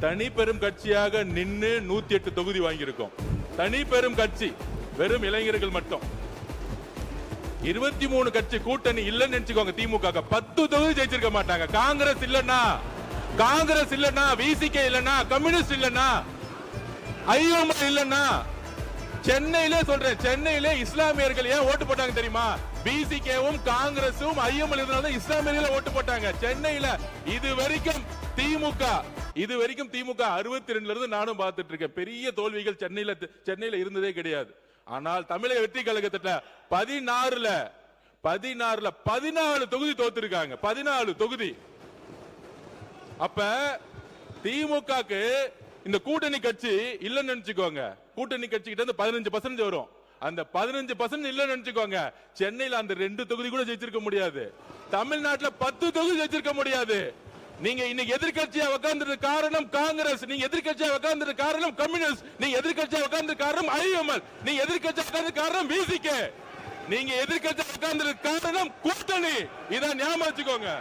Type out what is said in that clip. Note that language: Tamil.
தனி பெரும் கட்சியாக நின்னு 108 தொகுதி வாங்கியிருக்கோம். தனி பெரும் கட்சி, வெறும் இளைஞர்கள் மட்டும். 23 கட்சி கூட்டணி இல்லன்னு நினைச்சுக்கோங்க. திமுக 10 தொகுதி ஜெயிச்சிருக்க மாட்டாங்க. காங்கிரஸ் இல்லன்னா, விசிகே இல்லன்னா, கம்யூனிஸ்ட் இல்லன்னா, ஐஎம்எல் இல்லன்னா, சென்னையிலே சொல்றேன், சென்னையிலே இஸ்லாமியர்கள் ஏன் ஓட்டு போட்டாங்க தெரியுமா? பிசிகேவும் காங்கிரசும் ஐஎம்எல் இருந்தாலும் இஸ்லாமியர்கள் ஓட்டு போட்டாங்க சென்னையில. இது வரைக்கும் திமுக 62ல இருந்து நானும் பார்த்துட்டு இருக்கேன். பெரிய தோல்விகள் சென்னையில இருந்ததே கிடையாது. ஆனால் தமிழக வெற்றி கழகத்திட்ட 14ல 14 தொகுதி தோத்துருக்காங்க. 14 தொகுதி. அப்ப திமுகக்கு இந்த கூட்டணி கட்சி இல்லன்னு நினைச்சுக்கோங்க. கூட்டணி கட்சி கிட்ட இருந்து 15% வரும். அந்த 15% இல்லன்னு நினைச்சுக்கோங்க. சென்னையில அந்த 2 தொகுதி கூட ஜெயிச்சிருக்க முடியாது. தமிழ்நாட்டுல 10 தொகுதி ஜெயிச்சிருக்க முடியாது. நீங்க இன்னைக்கு எதிர்க்கட்சியா உட்கார்ந்தது காரணம் காங்கிரஸ், நீங்க எதிர்க்கட்சியா உட்கார்ந்தது காரணம் கம்யூனிஸ்ட், நீங்க எதிர்க்கட்சியா உட்கார்ந்தது காரணம் ஐஎம்எல், நீங்க எதிர்க்கட்சியா உட்கார்ந்தது காரணம் விசிகே, நீங்க எதிர்க்கட்சியா உட்கார்ந்தது காரணம் கூட்டணி. இதான் ஞாபகம் வச்சுக்கோங்க.